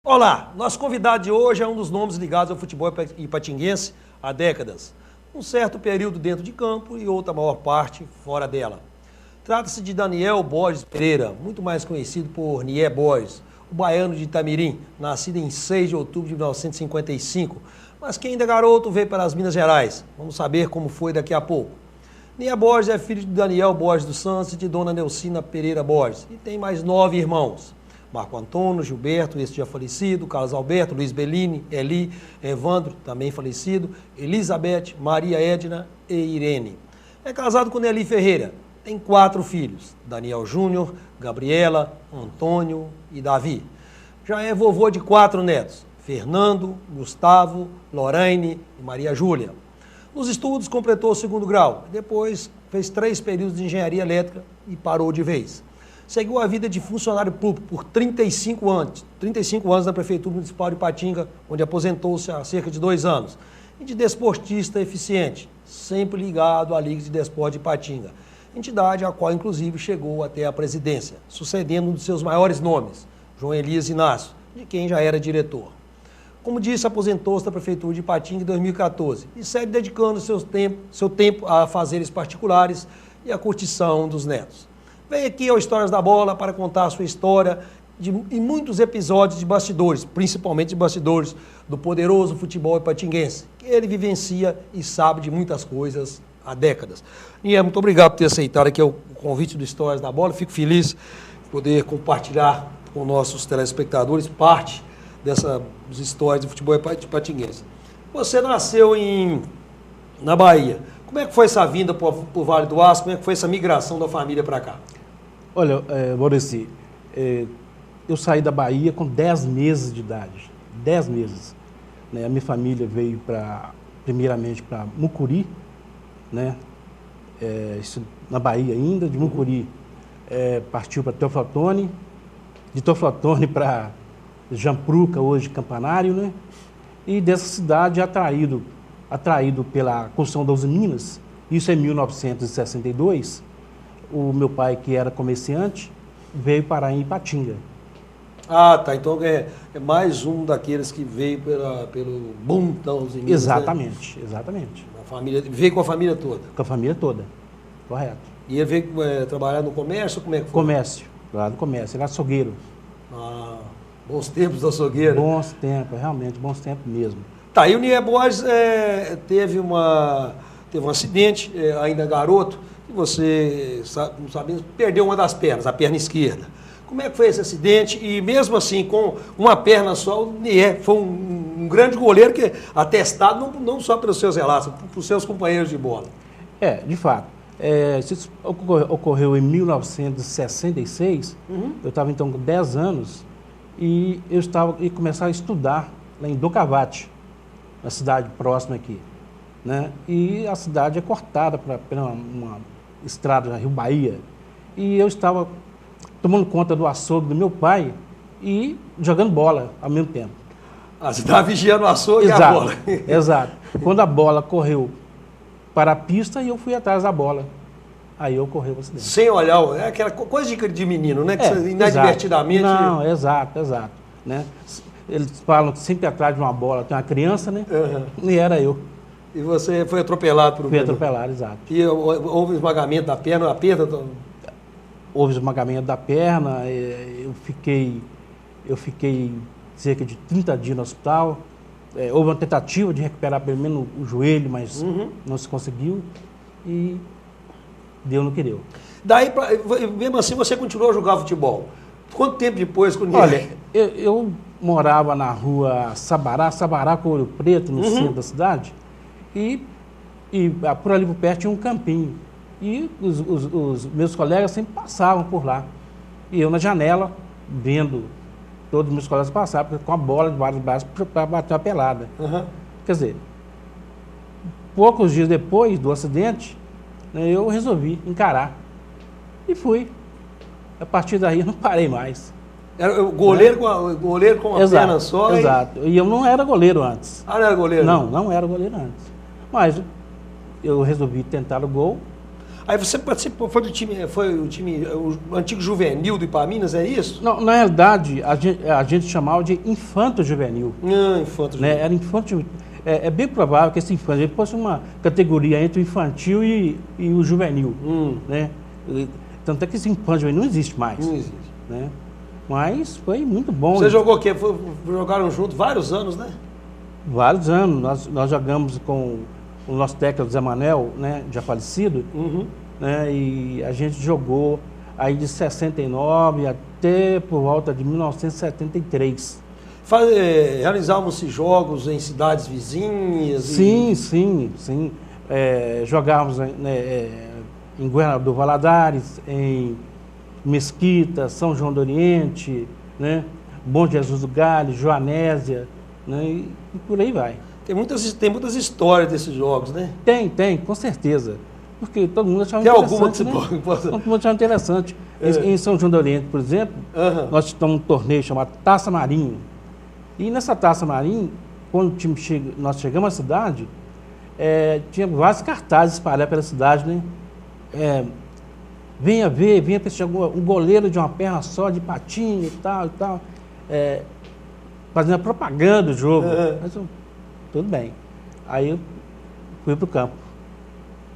Olá, nosso convidado de hoje é um dos nomes ligados ao futebol ipatinguense há décadas. Um certo período dentro de campo e outra maior parte fora dela. Trata-se de Daniel Borges Pereira, muito mais conhecido por Nié Borges, o baiano de Itamirim, nascido em 6 de outubro de 1955, mas que ainda garoto veio para as Minas Gerais. Vamos saber como foi daqui a pouco. Nié Borges é filho de Daniel Borges dos Santos e de Dona Neucina Pereira Borges, e tem mais 9 irmãos. Marco Antônio, Gilberto, esse já falecido, Carlos Alberto, Luiz Bellini, Eli, Evandro, também falecido, Elizabeth, Maria Edna e Irene. É casado com Nelly Ferreira, tem 4 filhos, Daniel Júnior, Gabriela, Antônio e Davi. Já é vovô de 4 netos, Fernando, Gustavo, Lorraine e Maria Júlia. Nos estudos completou o 2º grau, depois fez 3 períodos de engenharia elétrica e parou de vez. Seguiu a vida de funcionário público por 35 anos na Prefeitura Municipal de Ipatinga, onde aposentou-se há cerca de 2 anos. E de desportista eficiente, sempre ligado à Liga de Desporto de Ipatinga, entidade a qual inclusive chegou até a presidência, sucedendo um de seus maiores nomes, João Elias Inácio, de quem já era diretor. Como disse, aposentou-se da Prefeitura de Ipatinga em 2014 e segue dedicando seu tempo a afazeres particulares e à curtição dos netos. Vem aqui ao Histórias da Bola para contar a sua história e muitos episódios de bastidores, principalmente de bastidores do poderoso futebol ipatinguense, que ele vivencia e sabe de muitas coisas há décadas. E muito obrigado por ter aceitado aqui o convite do Histórias da Bola. Fico feliz de poder compartilhar com nossos telespectadores parte dessas histórias de futebol ipatinguense. Você nasceu na Bahia. Como é que foi essa vinda para o Vale do Aço? Como é que foi essa migração da família para cá? Olha, Maurício, eu saí da Bahia com 10 meses de idade. 10 meses. Né? A minha família veio primeiramente para Mucuri, né? Isso na Bahia ainda, de Mucuri partiu para Teoflotone, de Teoflotone para Jampruca, hoje Campanário, né? E dessa cidade atraído pela construção das Minas, isso em 1962, o meu pai, que era comerciante, veio parar em Ipatinga. Ah, tá. Então é mais um daqueles que veio pelo boom da Uzi Minas. Exatamente, né? Exatamente. Veio com a família toda? Com a família toda, correto. E ele veio trabalhar no comércio? Como é que foi? Comércio, lá no comércio, ele era açougueiro. Ah, bons tempos do açougueiro. Bons tempos, realmente, bons tempos mesmo. Tá, e o Nié Borges teve um acidente, ainda garoto, e você, não sabendo, perdeu uma das pernas, a perna esquerda. Como é que foi esse acidente? E mesmo assim, com uma perna só, o Nié foi um grande goleiro, que atestado não só pelos seus relatos, pelos seus companheiros de bola. De fato. Isso ocorreu em 1966, eu estava então com 10 anos, e eu ia começar a estudar lá em Docavate, na cidade próxima aqui, né? E a cidade é cortada pela uma estrada na Rio Bahia. E eu estava tomando conta do açougue do meu pai e jogando bola ao mesmo tempo. Ah, você estava vigiando o açougue. Exato, e a bola. Exato. Quando a bola correu para a pista, eu fui atrás da bola. Aí ocorreu o acidente. Sem olhar, é aquela coisa de menino, né? Que você, inadvertidamente... Não, exato. Né? Eles falam que sempre atrás de uma bola tem uma criança, né? Uhum. E era eu. E você foi atropelado por um... Fui atropelado, exato. E houve esmagamento da perna, a perda... Houve esmagamento da perna, eu fiquei cerca de 30 dias no hospital. Houve uma tentativa de recuperar pelo menos o joelho, mas não se conseguiu. E deu no que deu. Daí, mesmo assim, você continuou a jogar futebol. Quanto tempo depois? Olha, eu morava na rua Sabará com Ouro Preto, no centro da cidade, e por ali por perto tinha um campinho. E os meus colegas sempre passavam por lá. E eu na janela, vendo todos os meus colegas passar com a bola de vários braços para bater uma pelada. Quer dizer, poucos dias depois do acidente, eu resolvi encarar. E fui. A partir daí eu não parei mais. Era o goleiro, goleiro com uma perna só? Exato. E eu não era goleiro antes. Ah, não era goleiro? Não era goleiro antes. Mas eu resolvi tentar o gol. Aí você participou, foi o antigo juvenil do Ipaminas, é isso? Não, na realidade, a gente chamava de infanto juvenil. Infanto Né? juvenil. Era infanto juvenil. É bem provável que esse infanto fosse uma categoria entre o infantil e o juvenil. Né? Tanto é que esse infanto juvenil não existe mais. Não existe. Né? Mas foi muito bom. Você jogou o quê? Jogaram junto vários anos, né? Vários anos. Nós jogamos com o nosso técnico Zé Manuel, né, já falecido, né, e a gente jogou aí de 69 até por volta de 1973. Realizávamos jogos em cidades vizinhas? Sim. Jogávamos em Governador Valadares, em Mesquita, São João do Oriente, né, Bom Jesus do Galho, Joanésia, né, e por aí vai. Tem muitas histórias desses jogos, né? Tem, com certeza. Porque todo mundo achava Tem interessante. alguma que você né? pode... Todo mundo achava interessante. Em São João do Oriente, por exemplo, nós temos um torneio chamado Taça Marinho. E nessa Taça Marinho, quando nós chegamos à cidade, tinha vários cartazes espalhados pela cidade, né? Venha assistir um goleiro de uma perna só, de patinho e tal. Fazendo a propaganda do jogo. Mas tudo bem. Aí eu fui para o campo.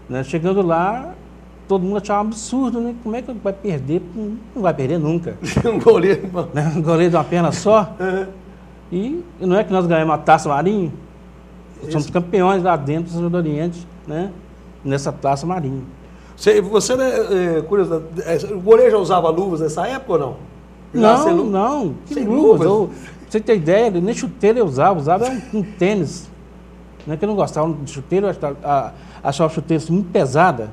Né? Chegando lá, todo mundo achava um absurdo, né? Como é que vai perder? Não vai perder nunca. Um goleiro. Né? Um goleiro de uma perna só. E não é que nós ganhamos a Taça Marinho? Somos campeões lá dentro do São João do Oriente, né? Nessa Taça Marinho. Você né, curioso, o goleiro já usava luvas nessa época ou não? Não. Que sem luvas? luvas? Você tem ideia, nem chuteiro eu usava um tênis. Não é que eu não gostava de chuteiro, eu achava chuteiro assim, muito pesada,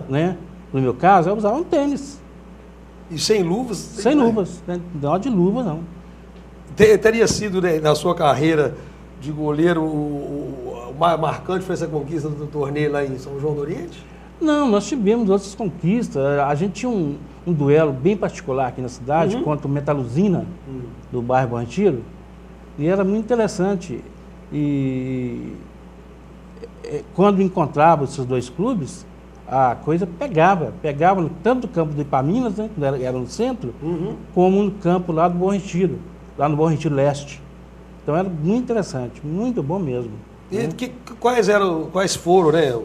né? No meu caso, eu usava um tênis. E sem luvas? Sem luvas, né? Não de luva, não. Teria sido, né, na sua carreira de goleiro, o mais marcante foi essa conquista do torneio lá em São João do Oriente? Não, nós tivemos outras conquistas. A gente tinha um duelo bem particular aqui na cidade contra o Metaluzina, do bairro Bom Retiro, e era muito interessante. E quando encontrava esses dois clubes, a coisa pegava tanto no campo do Ipaminas, né, que era no centro, como no campo lá do Bom Retiro, lá no Bom Retiro Leste. Então era muito interessante, muito bom mesmo. E né? quais foram, né,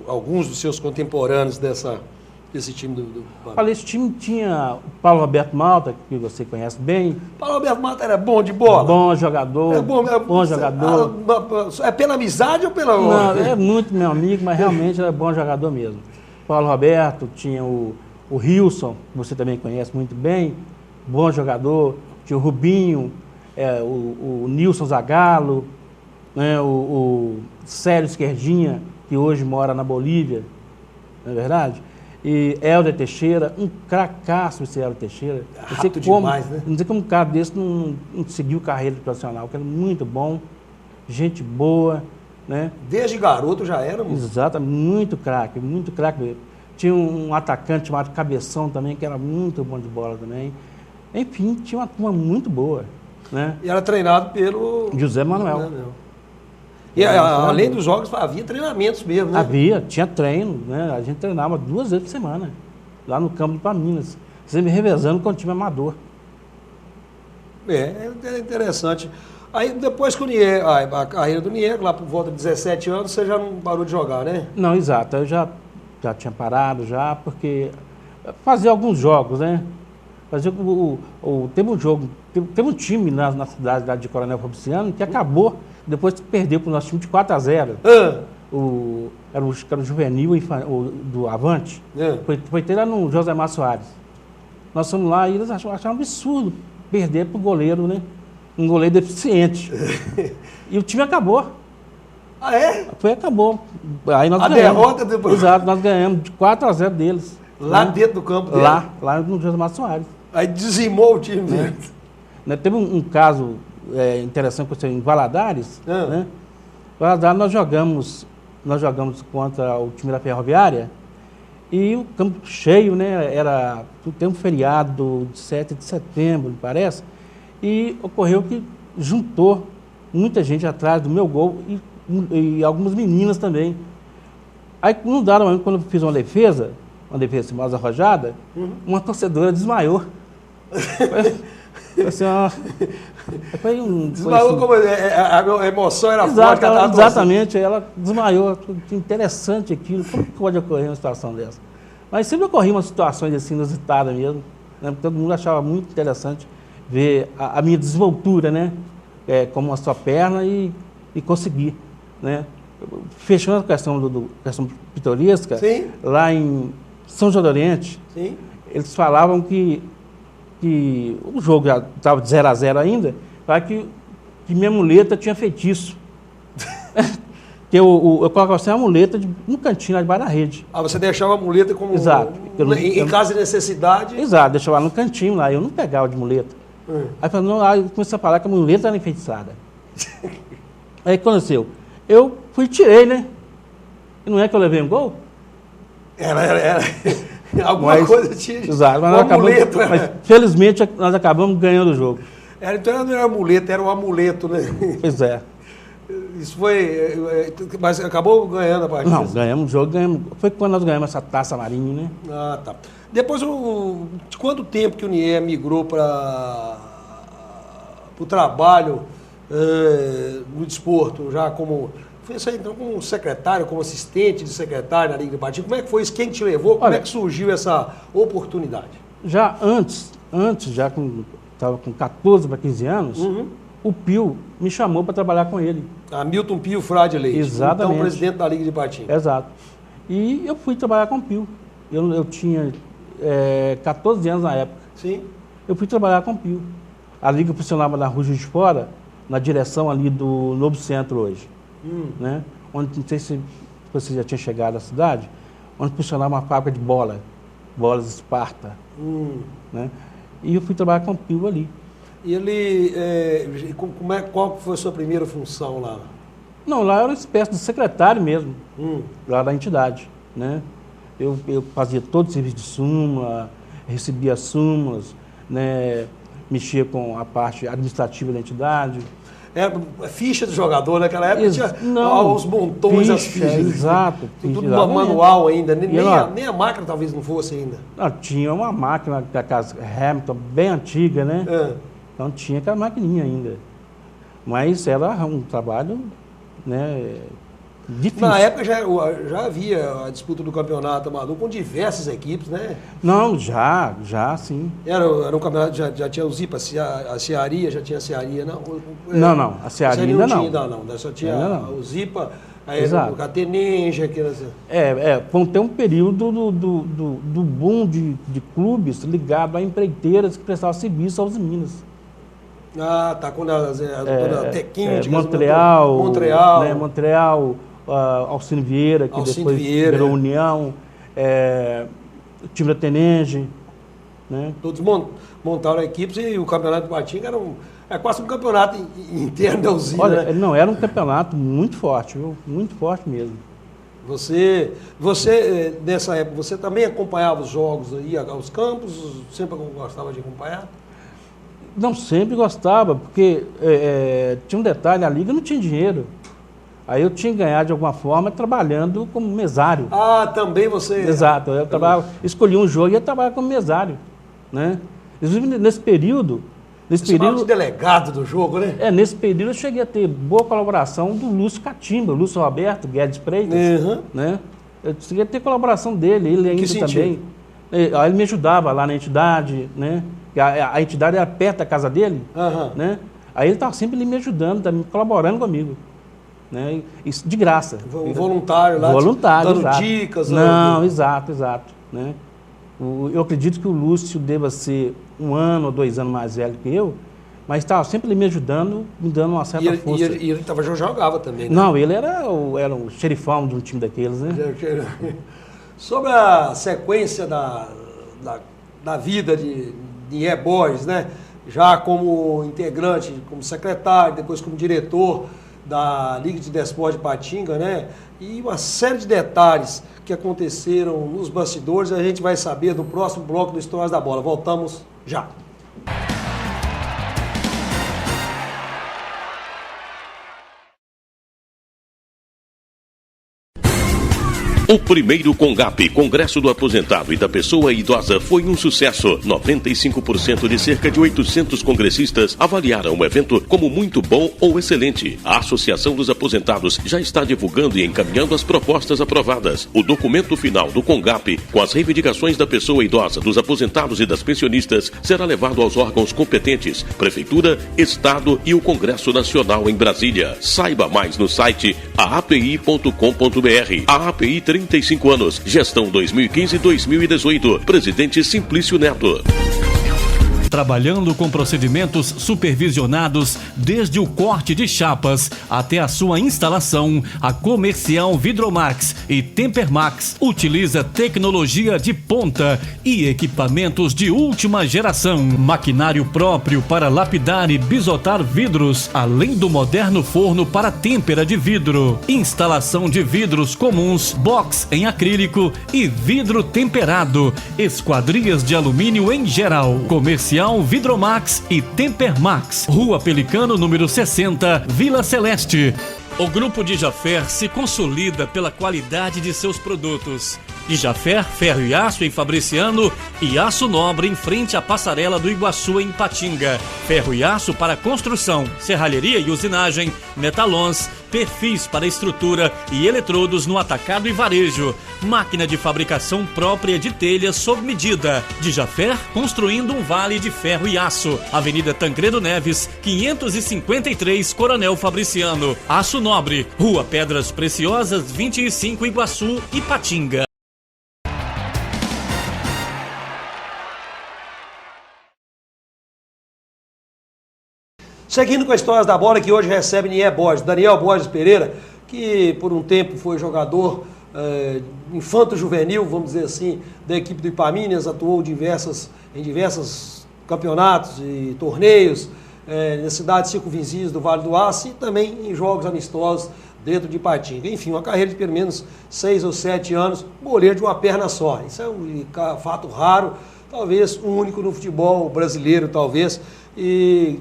alguns dos seus contemporâneos desse time do Olha, esse time tinha o Paulo Roberto Malta, que você conhece bem. Paulo Roberto Malta era bom de bola? Bom jogador. Bom jogador. É pela amizade ou pela... Não, é muito meu amigo, mas realmente era bom jogador mesmo. Paulo Roberto, tinha o Rilson, que você também conhece muito bem, bom jogador. Tinha o Rubinho, o Nilson Zagallo, né, o Célio Esquerdinha, que hoje mora na Bolívia, não é verdade? E Helder Teixeira, um cracaço esse Helder Teixeira. Rápido demais, né? Não sei como um cara desse não seguiu carreira profissional, que era muito bom, gente boa, né? Desde garoto já era? Exato, muito craque mesmo. Tinha um atacante chamado Cabeção também, que era muito bom de bola também. Enfim, tinha uma turma muito boa, né? E era treinado pelo... José Manuel. E além dos jogos, havia treinamentos mesmo, né? Tinha treino, né? A gente treinava 2 vezes por semana, lá no campo de Ipaminas, sempre revezando com o time amador. É interessante. Aí depois que a carreira do Niego, lá por volta de 17 anos, você já não parou de jogar, né? Não, exato, eu já tinha parado já, porque fazia alguns jogos, né? Teve um jogo, teve um time na cidade de Coronel Fabriciano que acabou, depois perdeu para o nosso time de 4-0. Era o juvenil do Avante. Foi ter lá no Josemar Soares. Nós fomos lá e eles acharam um absurdo perder para o goleiro, né? Um goleiro deficiente. E o time acabou. Ah, é? Acabou. Aí nós ganhamos. Derrota depois. Exato, nós ganhamos de 4-0 deles. Lá dentro do campo dele? Lá no Josemar Soares. Aí dizimou o time dele. Né? Teve um caso interessante que aconteceu em Valadares. Né? Valadares nós jogamos contra o time da Ferroviária e o campo cheio, né? Tem um feriado de 7 de setembro, me parece, e ocorreu que juntou muita gente atrás do meu gol e algumas meninas também. Aí, num dado momento, quando eu fiz uma defesa, uma defesa mais arrojada, uma torcedora desmaiou. Foi assim, desmaiou assim, como a emoção era forte. Exatamente, ela desmaiou. Interessante aquilo, como que pode ocorrer uma situação dessa? Mas sempre ocorriam umas situações assim inusitadas mesmo, né? Todo mundo achava muito interessante ver a minha desenvoltura, né? Como a sua perna e conseguir, né? Fechando a questão pitoresca, sim, lá em São João do Oriente, sim, eles falavam que o jogo já estava de 0-0 ainda, que minha muleta tinha feitiço. Que eu colocava assim, uma muleta no cantinho lá debaixo da rede. Ah, você deixava a muleta como... Exato. Em caso de necessidade... Exato, deixava lá no cantinho lá, eu não pegava de muleta. Aí eu comecei a falar que a muleta era enfeitiçada. Aí o que aconteceu? Eu fui e tirei, né? E não é que eu levei um gol? Era. Alguma coisa tinha. Exato, mas felizmente nós acabamos ganhando o jogo. Então não era muleta, era um amuleto, né? Pois é. Isso foi. Mas acabou ganhando a partida? Não, ganhamos o jogo, foi quando nós ganhamos essa Taça Marinho, né? Ah, tá. Depois, de quanto tempo que o Nier migrou para o trabalho no desporto, já como... Foi isso aí, então, como secretário, como assistente de secretário na Liga de Patinga? Como é que foi isso? Quem te levou? Como é que surgiu essa oportunidade? Já antes já estava com 14 para 15 anos, o Pio me chamou para trabalhar com ele. Milton Pio Frade Leite. Exatamente. Então, presidente da Liga de Patinga. Exato. E eu fui trabalhar com o Pio. Eu tinha 14 anos na época. Sim. Eu fui trabalhar com o Pio. A Liga funcionava na Rua Juiz de Fora, na direção ali do Novo Centro hoje. Né? Onde, não sei se você já tinha chegado à cidade, onde funcionava uma fábrica de bolas Esparta. Né? E eu fui trabalhar com o Pio ali. E ele, qual foi a sua primeira função lá? Não, lá eu era uma espécie de secretário mesmo, lá da entidade. Né? Eu fazia todo o serviço de súmula, recebia súmulas, né? Mexia com a parte administrativa da entidade. Ficha do jogador, naquela época tinha os montões, ficha, as fichas. Exato. Tudo manual ainda, nem a máquina talvez não fosse ainda. Não, tinha uma máquina daquelas Hamilton bem antiga, né? Então tinha aquela maquininha ainda. Mas era um trabalho, né, difícil. Na época já havia a disputa do campeonato amador com diversas equipes, né? Não, já sim. Era um campeonato, já tinha o Zipa, a Cearia, já tinha a Cearia, não? Não, a Cearia ainda não. Ainda só tinha o Zipa, aí o Catenenja, que era assim. Vão ter um período do boom de clubes ligado a empreiteiras que prestavam serviço aos Minas. Ah, tá, quando a Tequinho, Montreal, né, Montreal, Alcino Vieira, que depois virou União, o time da Tenenge, né? Todos montaram equipes e o campeonato de Patinga era quase um campeonato interno da usina. Olha, né? Não, era um campeonato muito forte, viu? Muito forte mesmo. Você, nessa época, você também acompanhava os jogos, ia aos campos, sempre gostava de acompanhar? Não sempre gostava, porque tinha um detalhe, a Liga não tinha dinheiro. Aí eu tinha que ganhar de alguma forma trabalhando como mesário. Ah, também você... Exato, eu escolhi um jogo e ia trabalhar como mesário. Né? Inclusive nesse período... Você de delegado do jogo, né? Nesse período eu cheguei a ter boa colaboração do Lúcio Catimba, Lúcio Roberto Guedes Freitas. Né? Eu cheguei a ter colaboração dele, ele ainda também. Ele me ajudava lá na entidade, né? A entidade era perto da casa dele, né? Aí ele estava sempre ali me ajudando, colaborando comigo, né? Isso de graça. Um voluntário lá, dando exato. Dicas. Não, exato, né? Eu acredito que o Lúcio deva ser 1 ano ou 2 anos mais velho que eu, mas estava sempre ali me ajudando, me dando uma certa força. E ele jogava também, né? Não, ele era o xerifão de um time daqueles, né? Sobre a sequência da vida de Nier Borges, né? Já como integrante, como secretário, depois como diretor da Liga de Desporto de Patinga, né? E uma série de detalhes que aconteceram nos bastidores, a gente vai saber no próximo bloco do Histórias da Bola. Voltamos já. O primeiro CONGAP, Congresso do Aposentado e da Pessoa Idosa, foi um sucesso. 95% de cerca de 800 congressistas avaliaram o evento como muito bom ou excelente. A Associação dos Aposentados já está divulgando e encaminhando as propostas aprovadas. O documento final do CONGAP, com as reivindicações da pessoa idosa, dos aposentados e das pensionistas, será levado aos órgãos competentes, Prefeitura, Estado e o Congresso Nacional em Brasília. Saiba mais no site aapi.com.br. A API 35 anos, gestão 2015-2018, presidente Simplício Neto. Trabalhando com procedimentos supervisionados desde o corte de chapas até a sua instalação, a Comercial Vidromax e Tempermax utiliza tecnologia de ponta e equipamentos de última geração, maquinário próprio para lapidar e bisotar vidros, além do moderno forno para têmpera de vidro, instalação de vidros comuns, box em acrílico e vidro temperado, esquadrias de alumínio em geral. Comercial Vidromax e Tempermax, Rua Pelicano, número 60, Vila Celeste. O Grupo de Jaffer se consolida pela qualidade de seus produtos. De Jaffer, ferro e aço em Fabriciano e aço nobre em frente à passarela do Iguaçu em Patinga. Ferro e aço para construção, serralheria e usinagem, metalons, perfis para estrutura e eletrodos no atacado e varejo. Máquina de fabricação própria de telhas sob medida. De Jaffer, construindo um vale de ferro e aço. Avenida Tancredo Neves, 553, Coronel Fabriciano. Aço nobre, Rua Pedras Preciosas, 25, Iguaçu, Ipatinga. Seguindo com as histórias da bola, que hoje recebe Daniel Borges Pereira, que por um tempo foi jogador infanto-juvenil, vamos dizer assim, da equipe do Ipamínense, atuou em diversos campeonatos e torneios nas cidades circunvizinhas do Vale do Aço e também em jogos amistosos dentro de Ipatinga. Enfim, uma carreira de pelo menos 6 ou 7 anos, goleiro de uma perna só. Isso é um fato raro, talvez único no futebol brasileiro, talvez, e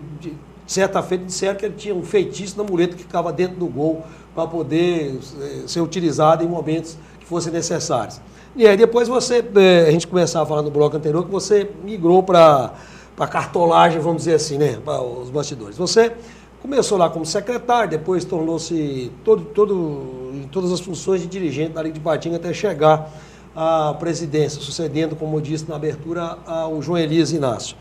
certa feita disseram que ele tinha um feitiço na muleta que ficava dentro do gol para poder ser utilizado em momentos que fossem necessários. E aí depois a gente começava a falar no bloco anterior que você migrou para cartolagem, vamos dizer assim, né, para os bastidores. Você começou lá como secretário, depois tornou-se em todas as funções de dirigente da Liga de Ipatinga até chegar à presidência, sucedendo, como eu disse na abertura, ao João Elias Inácio.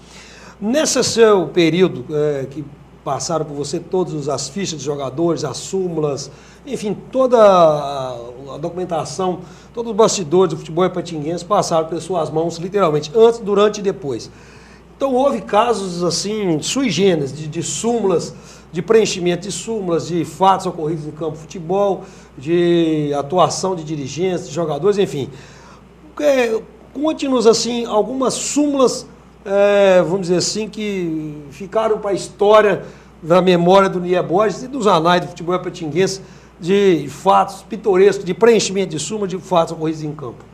Nesse seu período que passaram por você todas as fichas de jogadores, as súmulas, enfim, toda a documentação, todos os bastidores do futebol ipatinguense passaram pelas suas mãos, literalmente, antes, durante e depois. Então houve casos assim, sui generis, de súmulas, de preenchimento de súmulas, de fatos ocorridos em campo de futebol, de atuação de dirigentes, de jogadores, enfim. Conte-nos assim, algumas súmulas, vamos dizer assim, que ficaram para a história da memória do Nier Borges e dos anais do futebol ipatinguense, de fatos pitorescos, de preenchimento de súmula, de fatos ocorridos em campo.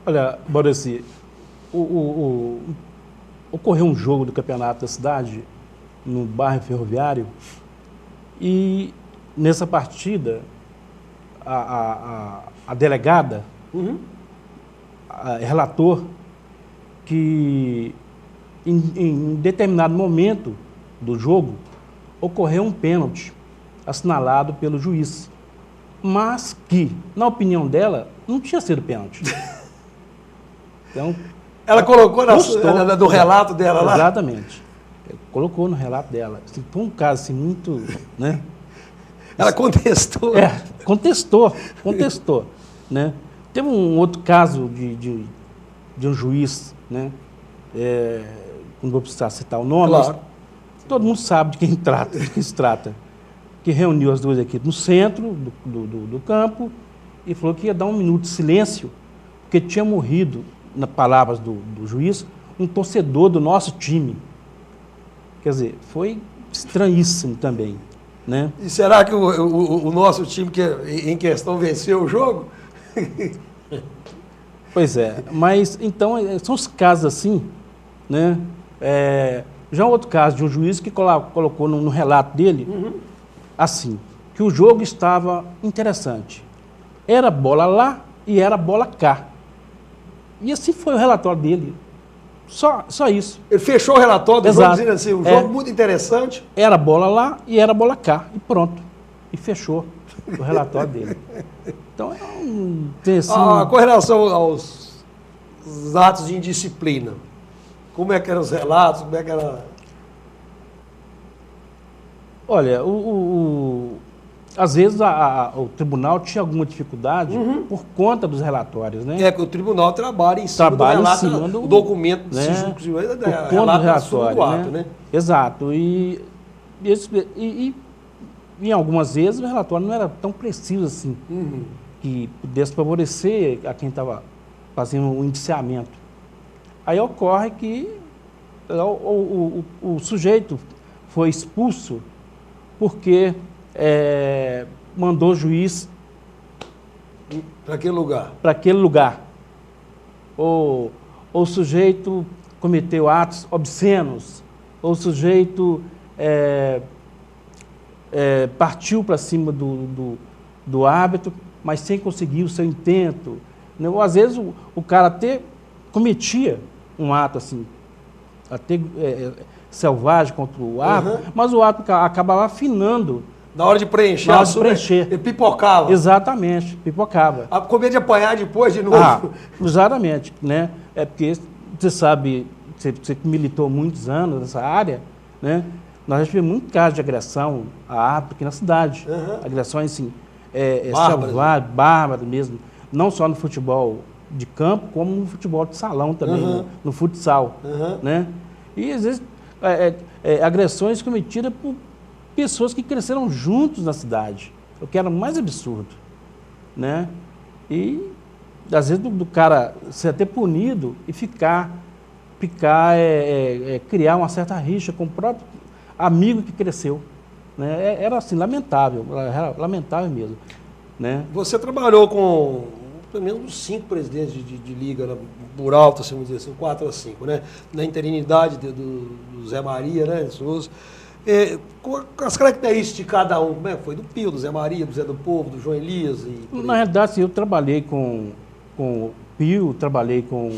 Olha, Borges, ocorreu um jogo do campeonato da cidade, no bairro Ferroviário, e nessa partida, a delegada relatou que em determinado momento do jogo ocorreu um pênalti assinalado pelo juiz, mas que, na opinião dela, não tinha sido pênalti. Então, ela colocou no relato dela lá? Exatamente. Colocou no relato dela. Assim, foi um caso assim, muito... né? Ela contestou. Contestou. Né? Teve um outro caso de um juiz, né? Não vou precisar citar o nome, claro. Mas todo mundo sabe de quem se trata. Que reuniu as duas equipes no centro do campo e falou que ia dar um minuto de silêncio, porque tinha morrido, nas palavras do juiz, um torcedor do nosso time. Quer dizer, foi estranhíssimo também, né? E será que o nosso time em questão venceu o jogo? Pois é, mas então são os casos assim, né? Já outro caso de um juiz que colocou no relato dele, assim, que o jogo estava interessante. Era bola lá, e era bola cá. E assim foi o relatório dele. Só isso. Ele fechou o relatório do Exato. jogo dizendo assim, um jogo muito interessante. Era bola lá e era bola cá. E pronto. E fechou o relatório dele. Então é tem assim, Com relação aos atos de indisciplina, como é que eram os relatos, como é que era... Olha, às vezes o tribunal tinha alguma dificuldade por conta dos relatórios, né? É que o tribunal trabalha em cima do relato, o documento, né? por conta do relatório, do ato, né? Exato. E em algumas vezes o relatório não era tão preciso assim, que pudesse favorecer a quem estava fazendo o indiciamento. Aí ocorre que o sujeito foi expulso porque mandou o juiz para aquele lugar. Para aquele lugar. Ou o sujeito cometeu atos obscenos, ou o sujeito partiu para cima do árbitro, mas sem conseguir o seu intento. Ou, às vezes o cara até cometia um ato assim, até selvagem contra o árbitro, mas o árbitro acabava afinando. Na hora de preencher, ele pipocava. Exatamente, pipocava. Com medo de apanhar depois de novo. Exatamente, né? É porque você sabe, você militou muitos anos nessa área, né? Nós já tivemos muito caso de agressão a árbitro aqui na cidade. Agressões assim, selvagens, bárbaras mesmo. Não só no futebol de campo, como no futebol de salão também, no futsal. Né? E às vezes agressões cometidas por pessoas que cresceram juntos na cidade, o que era mais absurdo, né? E às vezes do cara ser até punido e criar uma certa rixa com o próprio amigo que cresceu, né? Era assim, lamentável mesmo, né? Você trabalhou com pelo menos uns 5 presidentes de liga, por alto, assim, vamos dizer assim, 4 a 5, né? Na interinidade do Zé Maria, né? Com as características de cada um, como é que foi? Do Pio, do Zé Maria, do Zé do Povo, do João Elias? Na realidade, assim, eu trabalhei com o Pio, trabalhei com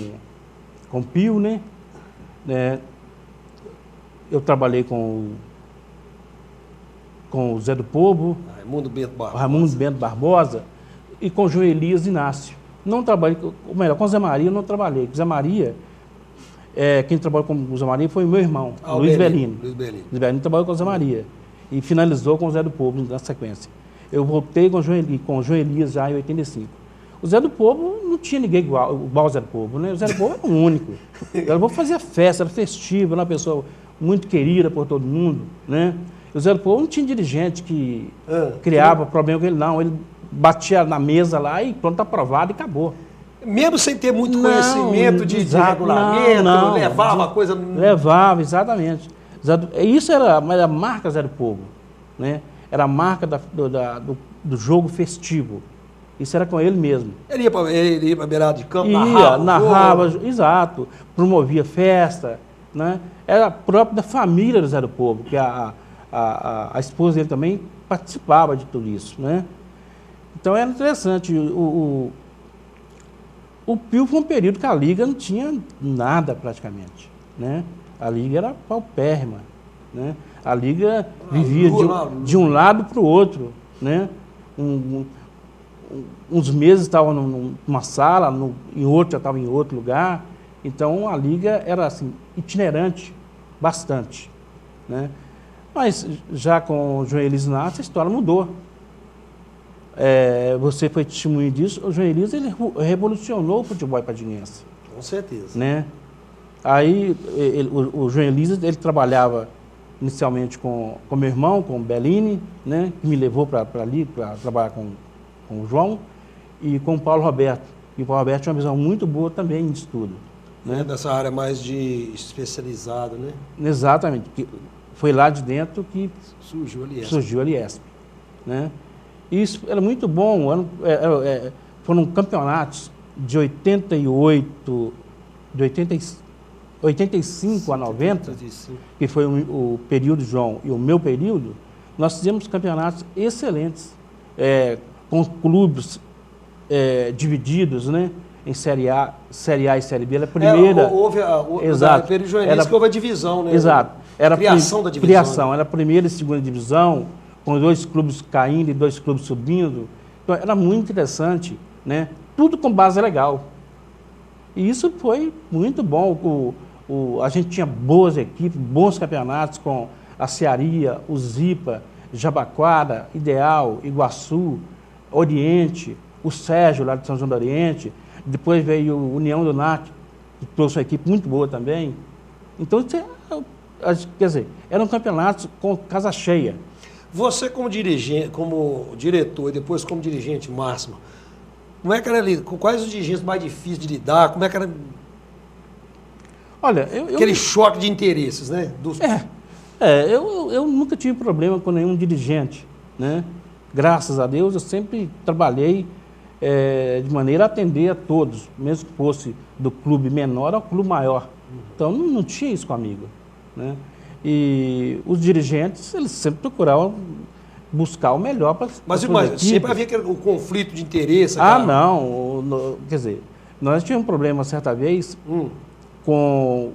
o Pio, né? Eu trabalhei com o Zé do Povo, Raimundo Bento Barbosa, e com o João Elias Inácio. Não trabalhei, ou melhor, com o Zé Maria eu não trabalhei. Com o Zé Maria, quem trabalhou com o Zé Maria foi o meu irmão, Luiz Belino. Luiz Belino trabalhou com o Zé Maria e finalizou com o Zé do Povo na sequência. Eu voltei com o João Elias já em 85. O Zé do Povo não tinha ninguém igual ao Zé do Povo, né? O Zé do Povo era o único. O Zé do Povo fazia festa, era festivo, era uma pessoa muito querida por todo mundo, né? O Zé do Povo não tinha dirigente que criava problema com ele, não. Ele batia na mesa lá e pronto, aprovado e acabou. Mesmo sem ter muito conhecimento de regulamento, levava a coisa... Levava, exatamente. Isso era a marca Zé do Povo, né? Era a marca do jogo festivo. Isso era com ele mesmo. Ele ia para a beirada de campo, narrava, exato. Promovia festa, né? Era próprio da família do Zé do Povo, que a esposa dele também participava de tudo isso, né? Então era interessante. O Pio foi um período que a Liga não tinha nada praticamente, né? A Liga era paupérrima, né? A Liga vivia de um lado para o outro, né? Uns meses estava numa sala, em outro já estava em outro lugar. Então a Liga era assim, itinerante, bastante, né? Mas já com o João Elias Inácio, a história mudou. Você foi testemunho disso. O João Elias, ele revolucionou o futebol ipatinguense. Com certeza. Né? Aí o João Elias, ele trabalhava inicialmente com meu irmão, com o Bellini, né? Que me levou para ali, para trabalhar com o João, e com o Paulo Roberto. E o Paulo Roberto tinha uma visão muito boa também de estudo. Né? Dessa área mais de especializado, né? Exatamente. Foi lá de dentro que surgiu a Liesp, né? Isso era muito bom. Foram campeonatos de 85 a 90, que foi o período João e o meu período. Nós fizemos campeonatos excelentes, com clubes divididos, né? Em Série A e Série B. Era a primeira... Exato. Que houve a divisão, né? Exato. Era criação da divisão. Criação. Era a primeira e segunda divisão, com 2 clubes caindo e 2 clubes subindo. Então, era muito interessante, né? Tudo com base legal. E isso foi muito bom. A gente tinha boas equipes, bons campeonatos com a Cearia, o Zipa, Jabaquara, Ideal, Iguaçu, Oriente, o Sérgio, lá de São João do Oriente. Depois veio o União do NAC, que trouxe uma equipe muito boa também. Então, quer dizer, eram campeonatos com casa cheia. Você como dirigente, como diretor e depois como dirigente máximo, como é que era ali? Quais os dirigentes mais difíceis de lidar? Como é que era? Olha, aquele choque de interesses, né? Eu nunca tive problema com nenhum dirigente, né? Graças a Deus, eu sempre trabalhei de maneira a atender a todos, mesmo que fosse do clube menor ao clube maior. Então, não tinha isso comigo, né? E os dirigentes, eles sempre procuravam buscar o melhor para... Mas sempre havia o conflito de interesse. Não. Quer dizer, nós tínhamos um problema certa vez com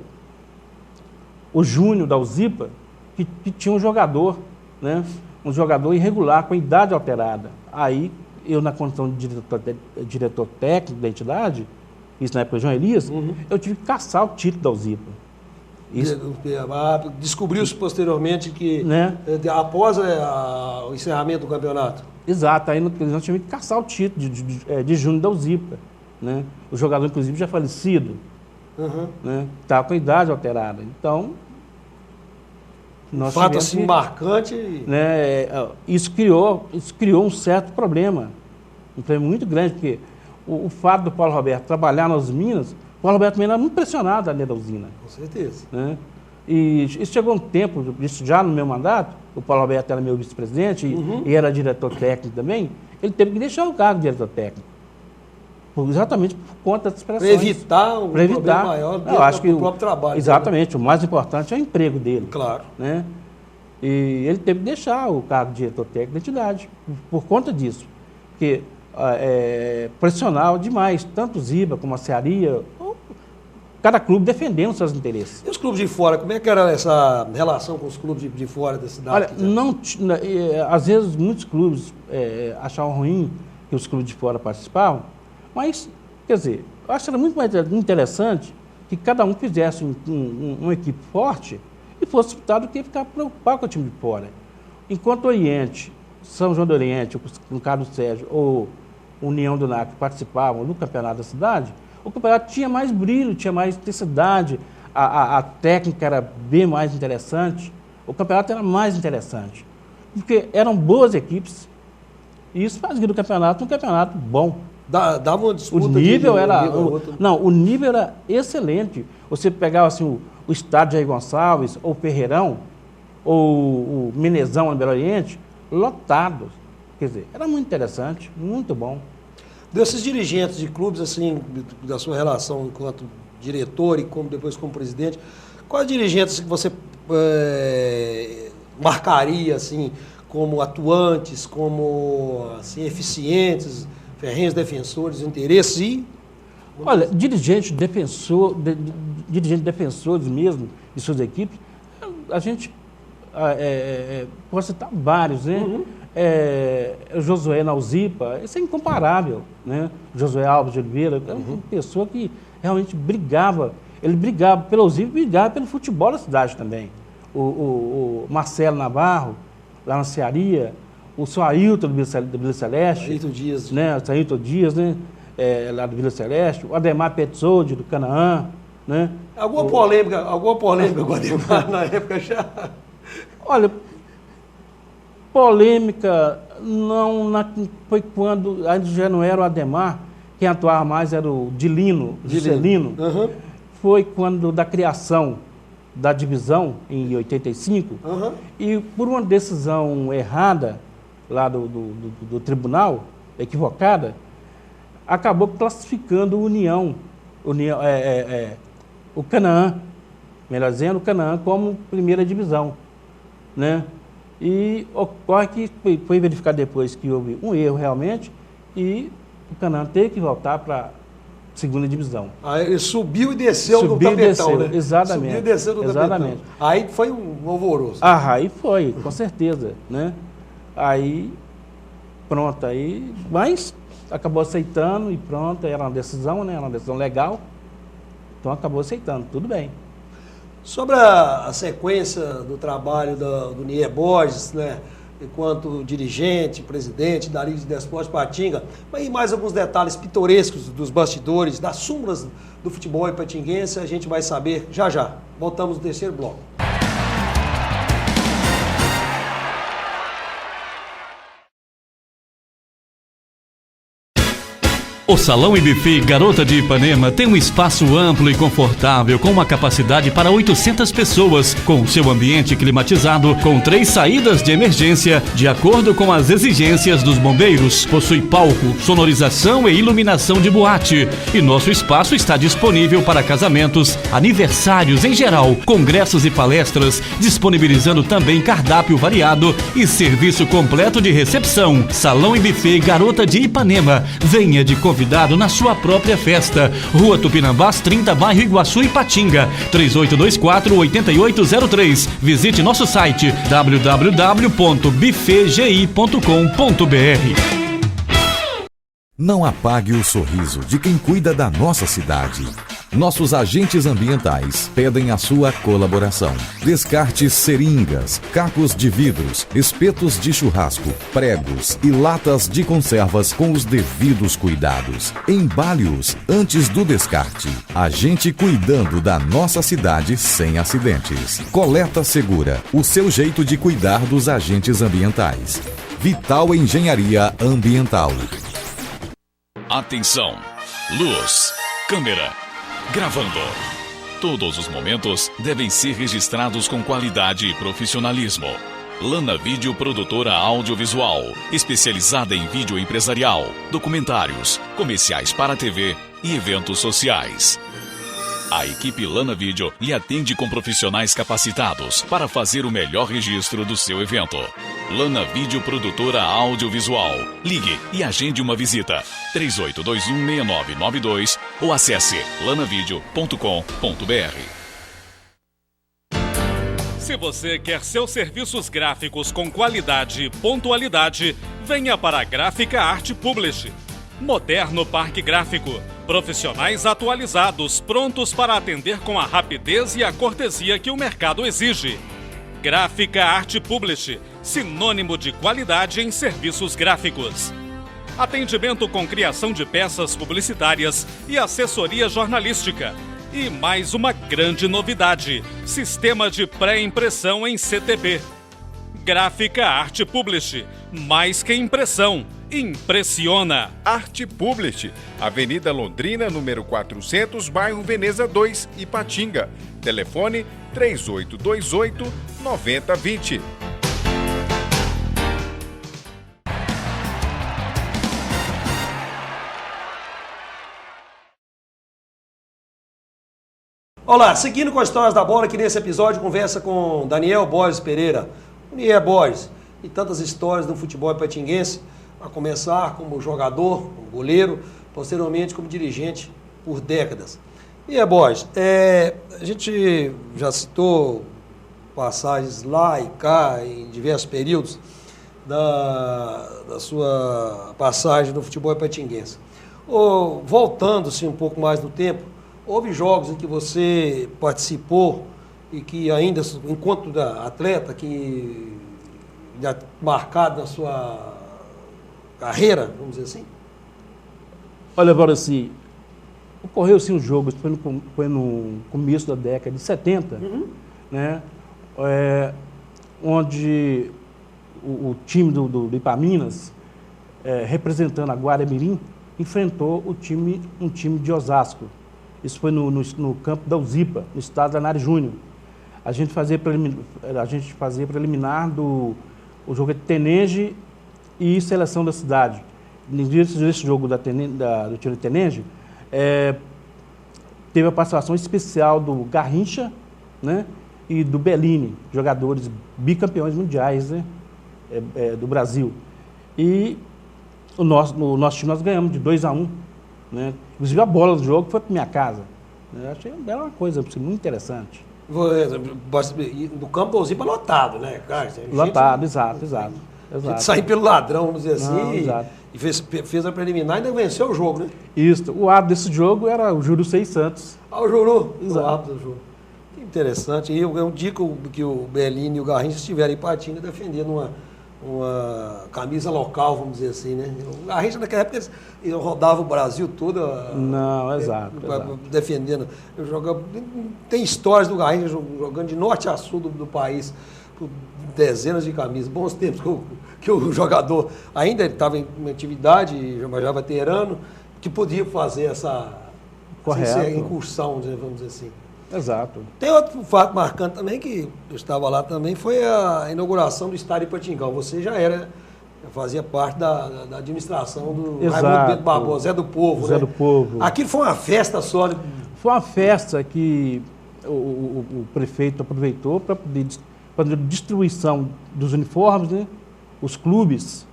o Júnior da Uzipa, que tinha um jogador, né? Um jogador irregular, com idade alterada. Aí, eu, na condição de diretor técnico da entidade, isso na época do João Elias, eu tive que caçar o título da Uzipa. Descobriu-se posteriormente que, né? Após o encerramento do campeonato. Exato, aí nós tivemos que caçar o título de Júnior da Uzipa, né? O jogador, inclusive, já falecido, né? Estava com a idade alterada. Então, um fato assim marcante. Né? Isso criou um certo problema, um problema muito grande, porque o fato do Paulo Roberto trabalhar nas Minas, o Paulo Roberto também era muito pressionado ali da usina. Com certeza. Né? E isso chegou um tempo, isso já no meu mandato, o Paulo Roberto era meu vice-presidente e era diretor técnico também, ele teve que deixar o cargo de diretor técnico. Exatamente por conta das pressões. Para evitar um problema maior do próprio trabalho. Exatamente, o mais importante é o emprego dele. Claro. Né? E ele teve que deixar o cargo de diretor técnico da entidade, por conta disso. Porque pressionava demais, tanto o Ziba como a Cearia, cada clube defendendo seus interesses. E os clubes de fora, como é que era essa relação com os clubes de fora da cidade? Olha, às vezes muitos clubes achavam ruim que os clubes de fora participavam, mas, quer dizer, eu acho que era muito mais interessante que cada um fizesse uma equipe forte e fosse disputado do que ficar preocupado com o time de fora. Enquanto o Oriente, São João do Oriente, no caso do Sérgio, ou União do NAC participavam do campeonato da cidade, o campeonato tinha mais brilho, tinha mais intensidade, a técnica era bem mais interessante, o campeonato era mais interessante, porque eram boas equipes, e isso fazia do campeonato um campeonato bom. Dava uma disputa. O nível o nível era excelente. Você pegava assim, o estádio Jair Gonçalves, ou o Ferreirão, ou o Menezão no Belo Oriente, lotados. Quer dizer, era muito interessante, muito bom. Desses dirigentes de clubes, assim, da sua relação enquanto diretor e depois como presidente, quais dirigentes que você marcaria assim, como atuantes, como assim, eficientes, ferrenhos defensores de interesses e... Olha, dirigentes defensores mesmo de suas equipes, a gente pode citar vários, né? Josué na Uzipa, isso é incomparável, né? Josué Alves de Oliveira, era uma pessoa que realmente brigava, ele brigava pela Uzipa e brigava pelo futebol da cidade também. O Marcelo Navarro, lá na Cearia, o seu Ailton do Vila Celeste. Ailton Dias. Né? O Ailton Dias, né? Lá do Vila Celeste. O Ademar Petzold, do Canaã. Né? Alguma polêmica com o Ademar na época já? Olha, polêmica foi quando ainda já não era o Ademar, quem atuava mais era o Dilino, Juscelino. Foi quando da criação da divisão, em 85, e por uma decisão errada, lá do tribunal, equivocada, acabou classificando o Canaã, melhor dizendo, o Canaã como primeira divisão, né? E ocorre que foi verificado depois que houve um erro realmente e o Canaã teve que voltar para segunda divisão. Aí ele subiu e desceu do Subiu e tapetão, desceu, né? exatamente. Subiu e desceu do Exatamente. tapetão. Aí foi um alvoroço. Aí foi, com certeza, né? Aí, pronto, aí, mas acabou aceitando e pronto, era uma decisão, né? Era uma decisão legal, então acabou aceitando, tudo bem. Sobre a sequência do trabalho do Nier Borges, né? Enquanto dirigente, presidente da Liga de Desportos Patinga, e mais alguns detalhes pitorescos dos bastidores, das sombras do futebol ipatinguense, a gente vai saber já já. Voltamos no terceiro bloco. O Salão e Buffet Garota de Ipanema tem um espaço amplo e confortável com uma capacidade para 800 pessoas, com seu ambiente climatizado, com 3 saídas de emergência, de acordo com as exigências dos bombeiros. Possui palco, sonorização e iluminação de boate. E nosso espaço está disponível para casamentos, aniversários em geral, congressos e palestras, disponibilizando também cardápio variado e serviço completo de recepção. Salão e Buffet Garota de Ipanema. Venha de convidado na sua própria festa. Rua Tupinambás 30, bairro Iguaçu, Ipatinga. 3824-8803. Visite nosso site www.buffetgi.com.br. Não apague o sorriso de quem cuida da nossa cidade. Nossos agentes ambientais pedem a sua colaboração. Descarte seringas, cacos de vidros, espetos de churrasco, pregos e latas de conservas com os devidos cuidados. Embale-os antes do descarte. A gente cuidando da nossa cidade sem acidentes. Coleta Segura, o seu jeito de cuidar dos agentes ambientais. Vital Engenharia Ambiental. Atenção! Luz, câmera, gravando. Todos os momentos devem ser registrados com qualidade e profissionalismo. Lana Vídeo Produtora Audiovisual, especializada em vídeo empresarial, documentários, comerciais para TV e eventos sociais. A equipe Lana Vídeo lhe atende com profissionais capacitados para fazer o melhor registro do seu evento. Lana Vídeo Produtora Audiovisual. Ligue e agende uma visita. 38216992 ou acesse lanavideo.com.br. Se você quer seus serviços gráficos com qualidade e pontualidade, venha para a Gráfica Arte Publish. Moderno Parque Gráfico. Profissionais atualizados, prontos para atender com a rapidez e a cortesia que o mercado exige. Gráfica Arte Publish, sinônimo de qualidade em serviços gráficos. Atendimento com criação de peças publicitárias e assessoria jornalística. E mais uma grande novidade, sistema de pré-impressão em CTB. Gráfica Arte Publish, mais que impressão, impressiona. Arte Publish, Avenida Londrina, número 400, bairro Veneza 2, Ipatinga. Telefone 3828-9020. Olá, seguindo com as histórias da bola, aqui nesse episódio conversa com Daniel Borges Pereira, o Nier Borges, e tantas histórias do futebol ipatinguense, a começar como jogador, como goleiro, posteriormente como dirigente por décadas. Nier Borges, a gente já citou passagens lá e cá, em diversos períodos, da sua passagem no futebol ipatinguense. Voltando-se um pouco mais no tempo, houve jogos em que você participou e que ainda, enquanto atleta, que já marcado na sua carreira, vamos dizer assim? Olha, agora assim, ocorreu-se um jogo, foi no começo da década de 70, né, onde o time do Ipaminas, representando a Guaramirim, enfrentou um time de Osasco. Isso foi no campo da Uzipa, no estado da Nari Júnior. A gente fazia preliminar o jogo de Tenenge e Seleção da Cidade. Nesse jogo do time de Tenenge, teve a participação especial do Garrincha, né, e do Bellini, jogadores bicampeões mundiais, né, do Brasil. E o nosso time nós ganhamos de 2-1, né? Inclusive a bola do jogo foi para minha casa. Eu achei uma coisa muito interessante. Do campo do Zipa lotado, né, cara? Lotado, exato. A gente saiu pelo ladrão, vamos dizer assim, Não, exato. e fez a preliminar e ainda venceu o jogo, né? Isso. O árbitro desse jogo era o Júlio Seis Santos. Ah, o Juru? Exato. O árbitro do jogo. Que interessante. E um dia que o Bellini e o Garrincha estiveram em Ipatinga defendendo uma camisa local, vamos dizer assim, né? O Garrincha naquela época ele rodava o Brasil todo. Não, exato. Defendendo. Tem histórias do Garrincha jogando de norte a sul do país, por dezenas de camisas. Bons tempos que o jogador ainda estava em atividade, mas já veterano, que podia fazer essa incursão, vamos dizer assim. Exato. Tem outro fato marcante também, que eu estava lá também, foi a inauguração do estádio Ipatingão. Você já fazia parte da administração do Raimundo Bento Barbosa, Zé do Povo, Zé do Povo. Aquilo foi uma festa só. Foi uma festa que o prefeito aproveitou para poder fazer distribuição dos uniformes, né? Os clubes.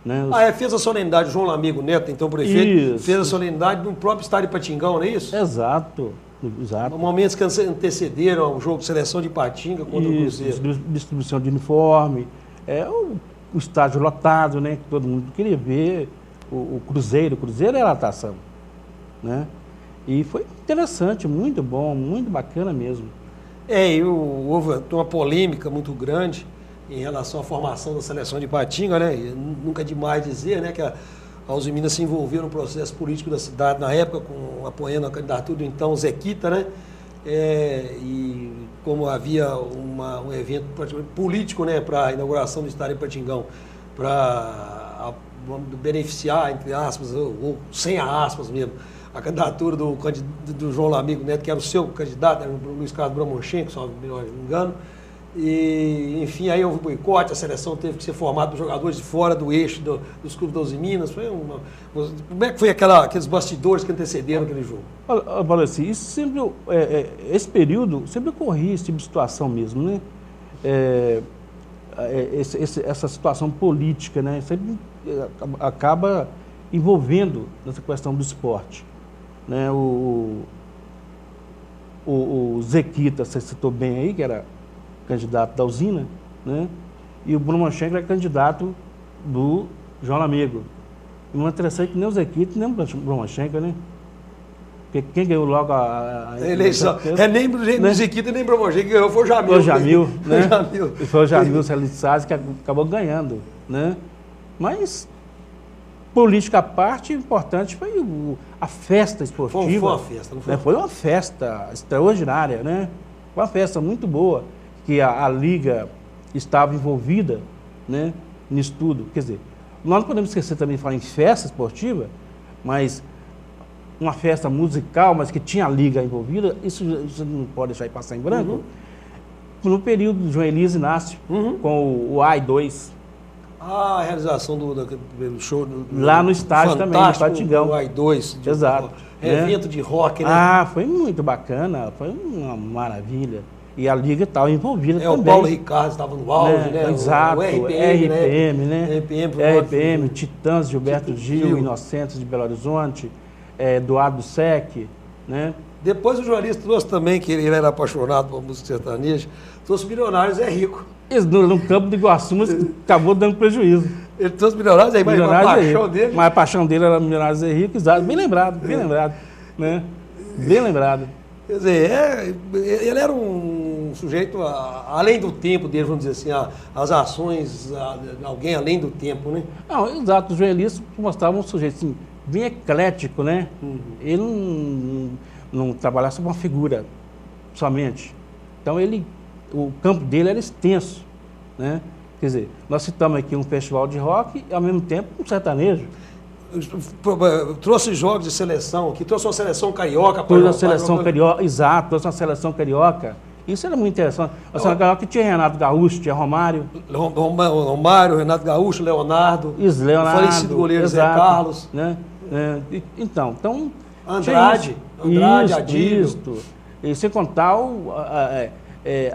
Né? Fez a solenidade, João Amigo Neto, então prefeito, fez a solenidade no próprio estádio Ipatingão, não é isso? Exato. Momentos que antecederam o jogo de seleção de Ipatinga contra o Cruzeiro. Distribuição de uniforme, o estádio lotado, né? Que todo mundo queria ver o Cruzeiro. O Cruzeiro era a atração, né? E foi interessante, muito bom, muito bacana mesmo. Houve uma polêmica muito grande em relação à formação da seleção de Ipatinga, né? E nunca é demais dizer, né, que a Alzimina se envolveu no processo político da cidade na época, apoiando a candidatura do então Zequita, né? E como havia um evento político, né, para a inauguração do estádio Ipatingão, para beneficiar, entre aspas, ou sem aspas mesmo, a candidatura do João Amigo Neto, que era o seu candidato, era o Luiz Carlos Bramonchenko, se não me engano. E, enfim, aí houve boicote, a seleção teve que ser formada por jogadores de fora do eixo dos clubes da Uzi Minas. Como é que foi aqueles bastidores que antecederam aquele jogo? Olha assim, isso sempre, esse período sempre ocorria esse tipo de situação mesmo, né? Essa situação política, né? Sempre acaba envolvendo nessa questão do esporte, né? O Zequita, você citou bem aí, que era candidato da usina, né? E o Bramonchenko era candidato do João Amigo. E uma interessante que nem o Zequita, nem o Bramonchenko, né? Porque quem ganhou logo a eleição. Nem o Zequita nem o Bramonchenko, quem ganhou foi o Jamil. Foi o Jamil, né? E foi o Jamil Salles que acabou ganhando, né? Mas, política à parte, o importante foi a festa esportiva. Foi uma festa, não foi? Foi uma festa extraordinária, né? Foi uma festa muito boa, que a Liga estava envolvida, né, nisso tudo. Quer dizer, nós não podemos esquecer também de falar em festa esportiva, mas uma festa musical, mas que tinha a Liga envolvida, isso não pode deixar de passar em branco. No período do João Elise Inácio, com o AI2. A realização do show lá no estádio também, no Ipatingão. O AI2. Exato. Evento de rock, né? Foi muito bacana, foi uma maravilha. E a Liga estava envolvida também. O Paulo Ricardo estava no auge, né? Exato, o RPM, né? RPM, Titãs, Gilberto Gil, Inocentes de Belo Horizonte, Eduardo Sec, né? Depois o jornalista trouxe também, que ele era apaixonado por música sertaneja, trouxe Milionários é Rico. No campo de Iguaçu, mas acabou dando prejuízo. Ele trouxe Milionários é Rico, mas a paixão dele... Mas a paixão dele era Milionários é Rico, exato. Bem lembrado, né? Bem lembrado. Quer dizer, ele era um sujeito, além do tempo dele, vamos dizer assim, as ações de alguém além do tempo, né? Não, exato, o jornalista mostrava um sujeito assim, bem eclético, né? Ele não trabalhava sobre uma figura somente. Então, o campo dele era extenso, né? Quer dizer, nós citamos aqui um festival de rock e, ao mesmo tempo, um sertanejo. Trouxe jogos de seleção, que trouxe uma seleção carioca. Trouxe uma seleção carioca, exato, trouxe uma seleção carioca. Isso era muito interessante. A seleção carioca tinha Renato Gaúcho, tinha Romário. Romário, Renato Gaúcho, Leonardo. Isso, Leonardo. O falecido goleiro Zé Carlos. Né? Então... Andrade, Adílio. E sem contar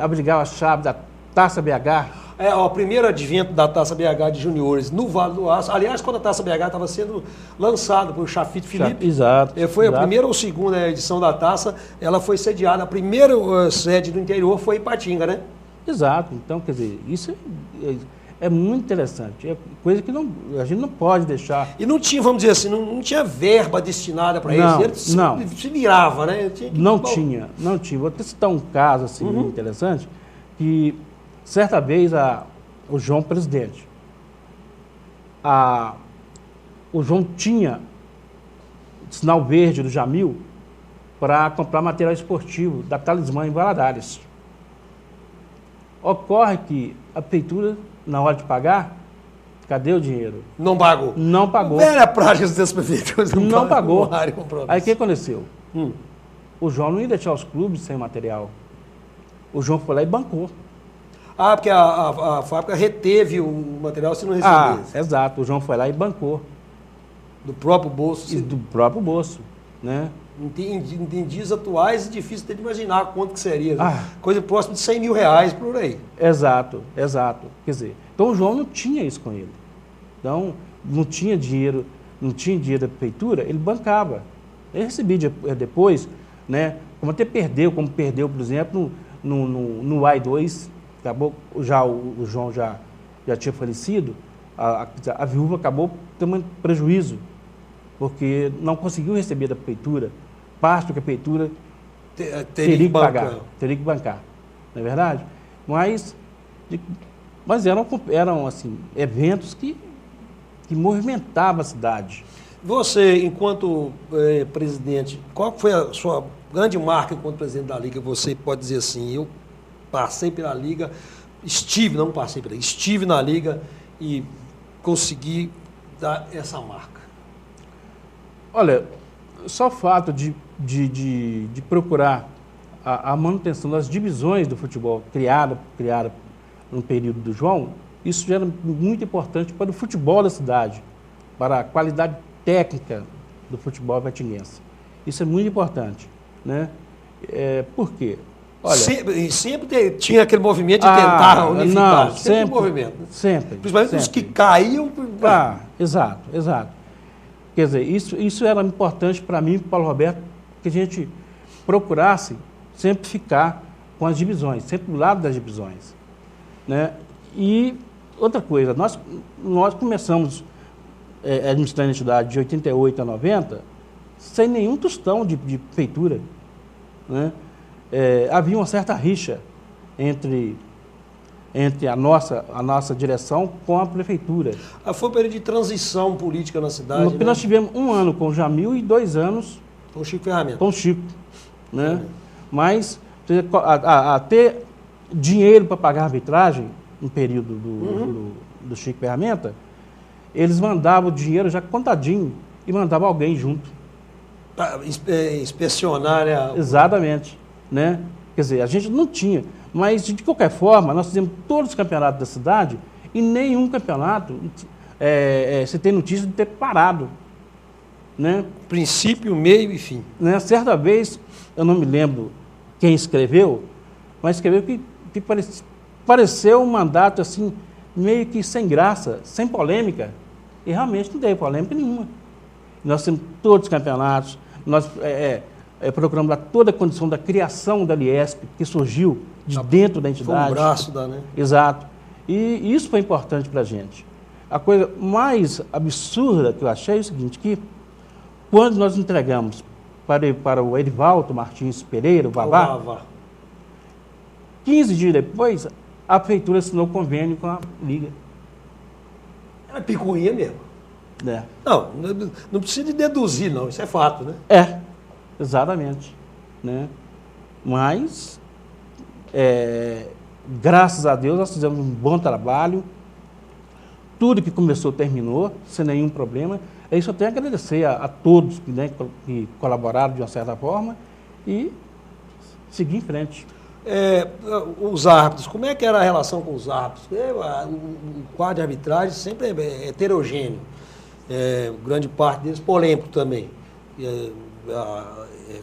abrigar a chave da Taça BH. O primeiro advento da Taça BH de juniores no Vale do Aço. Aliás, quando a Taça BH estava sendo lançada por Chafite Felipe. Exato. Foi exato. a primeira ou segunda edição da Taça. Ela foi sediada. A primeira sede do interior foi em Ipatinga, né? Exato. Então, quer dizer, isso é muito interessante. É coisa que a gente não pode deixar. E não tinha, vamos dizer assim, não tinha verba destinada para isso. Não. Se virava, né? Não tinha. Vou até citar um caso assim, muito interessante, que certa vez o João presidente, o João tinha sinal verde do Jamil para comprar material esportivo da Talismã em Valadares. Ocorre que a prefeitura, na hora de pagar, cadê o dinheiro? Não pagou. Não pagou. Velha prática das prefeituras. Não pagou. Aí o que que aconteceu? O João não ia deixar os clubes sem material. O João foi lá e bancou. Porque a fábrica reteve o material se não recebesse. Exato. O João foi lá e bancou. Do próprio bolso. Do próprio bolso, né? Em dias atuais é difícil até de imaginar quanto que seria. Coisa próxima de 100 mil reais por aí. Exato. Quer dizer, então o João não tinha isso com ele. Então, não tinha dinheiro da prefeitura, ele bancava. Ele recebia depois, né? Como perdeu, por exemplo, no AI-2, acabou, o João já tinha falecido, a viúva acabou tendo prejuízo, porque não conseguiu receber da prefeitura parte do que a prefeitura teria que bancar. Não é verdade? Mas eram assim, eventos que movimentavam a cidade. Você, enquanto presidente, qual foi a sua grande marca enquanto presidente da Liga? Você pode dizer assim, eu passei pela Liga, estive na Liga e consegui dar essa marca. Olha, só o fato de procurar a manutenção das divisões do futebol criada no período do João, isso já era muito importante para o futebol da cidade, para a qualidade técnica do futebol ipatinguense. Isso é muito importante, né? Por quê? Olha, sempre tinha aquele movimento de tentar unificar. Não, sempre movimento. Sempre. Principalmente os que caíam. Exato. Quer dizer, isso era importante para mim e para o Paulo Roberto, que a gente procurasse sempre ficar com as divisões, sempre do lado das divisões, né? E outra coisa, nós começamos a administrar a entidade de 88 a 90 sem nenhum tostão de prefeitura, né? Havia uma certa rixa entre a nossa direção com a prefeitura. Foi um período de transição política na cidade, né? Nós tivemos 1 ano com o Jamil e 2 anos com o Chico Ferramenta. Com o Chico, né? Mas ter dinheiro para pagar a arbitragem no período do Chico Ferramenta, eles mandavam o dinheiro já contadinho e mandavam alguém junto. Inspecionar, né? Exatamente, né? Quer dizer, a gente não tinha, mas de qualquer forma, nós fizemos todos os campeonatos da cidade e nenhum campeonato se tem notícia de ter parado, né? Princípio, meio e fim. Né? Certa vez, eu não me lembro quem escreveu, mas escreveu que pareceu um mandato assim, meio que sem graça, sem polêmica, e realmente não teve polêmica nenhuma. Nós temos todos os campeonatos, nós procuramos lá toda a condição da criação da Liesp, que surgiu de dentro da entidade. Foi um braço da, né? Exato. E isso foi importante para a gente. A coisa mais absurda que eu achei é o seguinte, que quando nós entregamos para o Edivaldo Martins Pereira, o Vavá, 15 dias depois, a prefeitura assinou convênio com a Liga. É picuinha mesmo. Não precisa de deduzir, não. Isso é fato, né? Exatamente. Né? Mas, graças a Deus, nós fizemos um bom trabalho. Tudo que começou terminou, sem nenhum problema. Eu só tenho a agradecer a todos que colaboraram de uma certa forma e seguir em frente. Os árbitros, como é que era a relação com os árbitros? O quadro de arbitragem sempre é heterogêneo. Grande parte deles polêmico também. É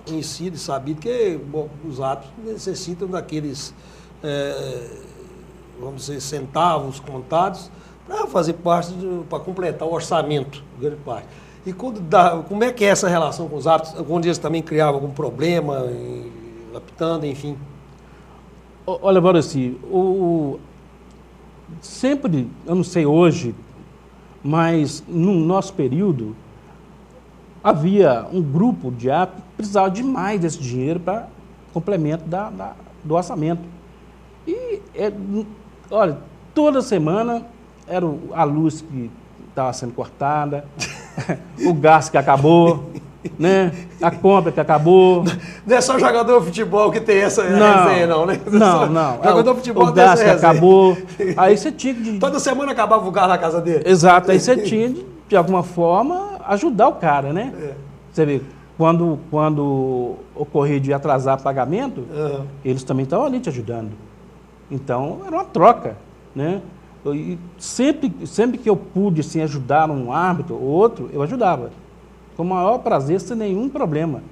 conhecido e sabido que os árbitros necessitam daqueles vamos dizer, centavos contados para fazer parte, para completar o orçamento, grande parte. E como é que é essa relação com os árbitros? Alguns eles também criavam algum problema, apitando, enfim? Olha, Valdeci, sempre, eu não sei hoje, mas no nosso período, havia um grupo de árbitros que precisava demais desse dinheiro para complemento do orçamento. E, olha, toda semana era a luz que estava sendo cortada, o gás que acabou, né? A compra que acabou. Não é só jogador de futebol que tem essa resenha, não, né? Não. Jogador de futebol o tem essa gás que resenha. Acabou. Aí você tinha que... Toda semana acabava o gás na casa dele. Exato, aí você tinha de alguma forma, ajudar o cara, né? Você vê, quando ocorria de atrasar pagamento, eles também estavam ali te ajudando. Então, era uma troca, né? E sempre que eu pude assim, ajudar um árbitro ou outro, eu ajudava. Com o maior prazer, sem nenhum problema.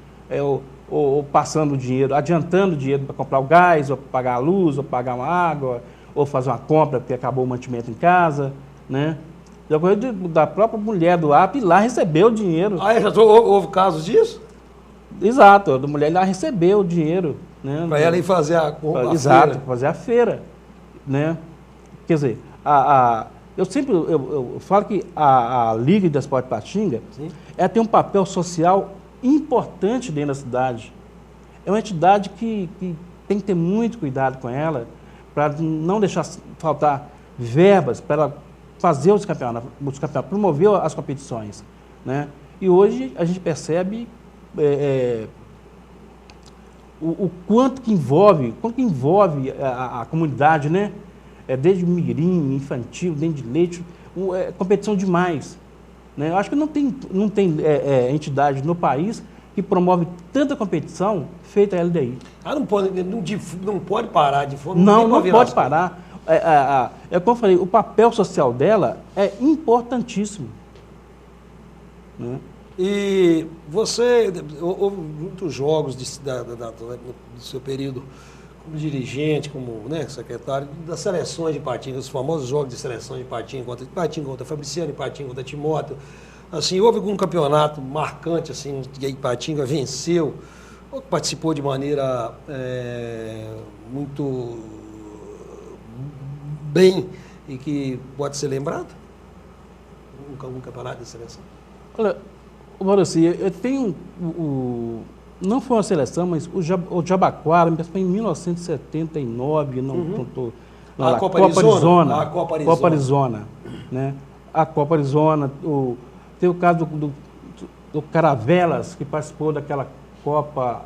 Ou passando dinheiro, adiantando dinheiro para comprar o gás, ou pagar a luz, ou pagar uma água, ou fazer uma compra porque acabou o mantimento em casa, né? Já correu da própria mulher do árbitro ir lá receber o dinheiro. Ah, já houve casos disso? Exato, a mulher lá recebeu o dinheiro. Né? Para ela ir fazer a exato, feira. Fazer a feira. Né? Quer dizer, eu falo que a Liga de Esporte Patinga tem um papel social importante dentro da cidade. É uma entidade que tem que ter muito cuidado com ela para não deixar faltar verbas para ela fazer os campeonatos, promover as competições. Né? E hoje a gente percebe o quanto que envolve a comunidade, né? Desde mirim, infantil, dentro de leite, competição demais. Né? Eu acho que não tem entidade no país que promove tanta competição feita a LDI. Não pode parar de forma... Não pode parar. Como eu falei, o papel social dela é importantíssimo. Né? E houve muitos jogos do seu período como dirigente, como secretário das seleções de Ipatinga, os famosos jogos de seleção de Ipatinga contra Fabriciano, Ipatinga contra Timóteo. Assim, houve algum campeonato marcante assim, que a Ipatinga venceu, ou que participou de maneira muito bem e que pode ser lembrado? Algum campeonato de seleção? Olha, Maurício, eu tenho não foi uma seleção, mas o Jabaquara, foi em 1979, A Copa Arizona. A Copa Arizona. Né? A Copa Arizona, tem o caso do Caravelas, que participou daquela Copa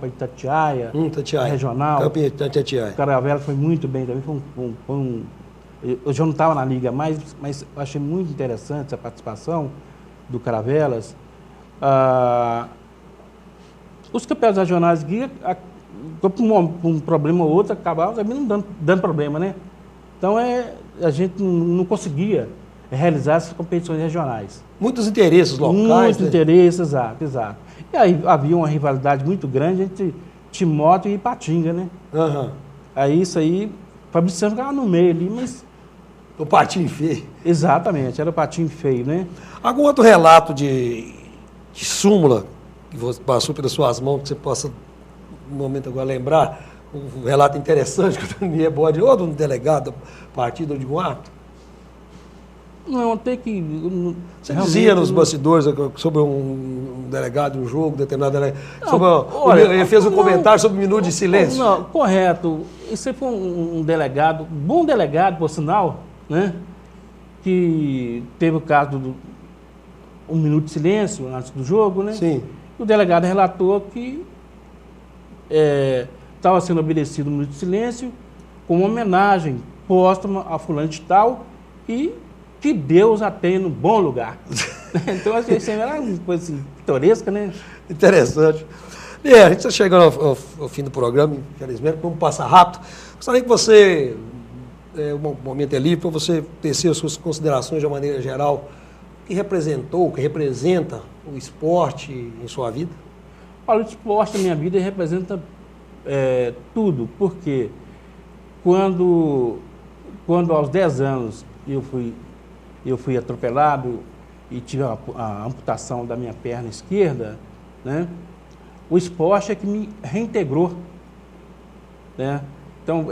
Itatiaia, regional. Campeão de Itatiaia. O Caravelas foi muito bem também, eu já não estava na liga mais, mas eu achei muito interessante essa participação do Caravelas. Os campeonatos regionais aqui, por um problema ou outro, acabavam também não dando problema, né? Então, a gente não conseguia realizar essas competições regionais. Muitos interesses locais. Muitos interesses, exato. E aí havia uma rivalidade muito grande entre Timóteo e Ipatinga, né? Aí isso aí, o Fabriciano ficava no meio ali, mas... O patinho feio. Exatamente, era o patinho feio, né? Algum outro relato de súmula que passou pelas suas mãos, que você possa, no momento agora, lembrar? Um relato interessante que o Daniel Bode, ou de um delegado da partida ou de um ato? Não, tem que... Você dizia nos bastidores sobre um delegado, um jogo, determinado delegado. Ele fez um comentário sobre um minuto de silêncio. Não, correto. Isso aí foi um delegado, bom delegado, por sinal, né? Que teve o caso do um minuto de silêncio antes do jogo, né? Sim. O delegado relatou que estava sendo obedecido um minuto de silêncio com uma homenagem póstuma a fulano de tal e que Deus a tenha no bom lugar. Então, acho que isso era uma coisa assim, pitoresca, né? Interessante. A gente está chegando ao fim do programa, infelizmente, vamos passar rápido. Gostaria que você, um momento é livre, para você tecer as suas considerações de uma maneira geral, que representou, que representa o esporte em sua vida? Olha, o esporte na minha vida representa tudo, porque quando quando aos 10 anos eu fui atropelado e tive a amputação da minha perna esquerda, né? O esporte é que me reintegrou, né? Então,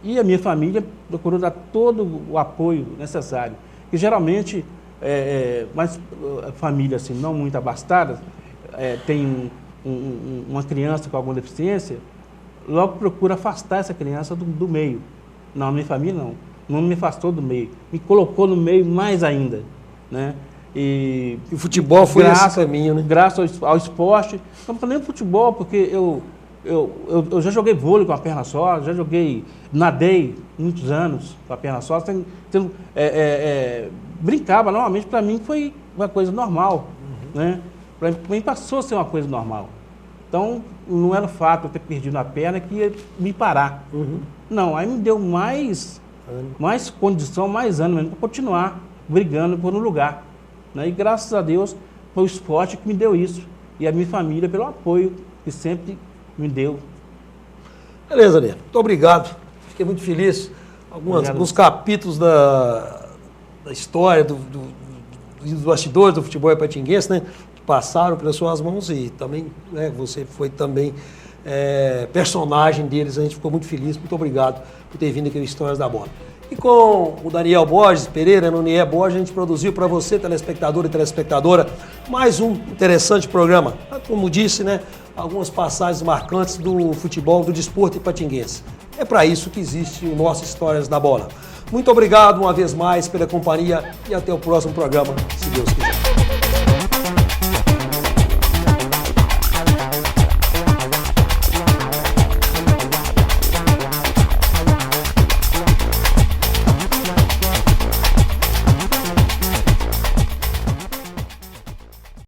e a minha família procurou dar todo o apoio necessário. E geralmente, mas família assim, não muito abastada, tem uma criança com alguma deficiência, logo procura afastar essa criança do meio. Não, a minha família não me afastou do meio, me colocou no meio mais ainda, né? E o futebol foi esse caminho, né? Graças ao esporte, não falei nem futebol, porque eu já joguei vôlei com a perna só, já nadei muitos anos com a perna só, brincava normalmente, para mim foi uma coisa normal, né? Para mim passou a ser uma coisa normal. Então, não era o fato de eu ter perdido a perna que ia me parar. Não, aí me deu mais condição, mais ânimo para continuar brigando por um lugar, né? E graças a Deus foi o esporte que me deu isso. E a minha família pelo apoio que sempre me deu. Beleza, Nê. Muito obrigado. Fiquei muito feliz. Alguns capítulos da história dos bastidores do futebol ipatinguense, né? Que passaram pelas suas mãos e também, né, você foi também personagem deles. A gente ficou muito feliz. Muito obrigado por ter vindo aqui no Histórias da Bola. E com o Daniel Borges Pereira, no NIE Borges, a gente produziu para você, telespectador e telespectadora, mais um interessante programa. Como disse, né, algumas passagens marcantes do futebol, do desporto ipatinguense. É para isso que existe o nosso Histórias da Bola. Muito obrigado uma vez mais pela companhia e até o próximo programa, se Deus quiser.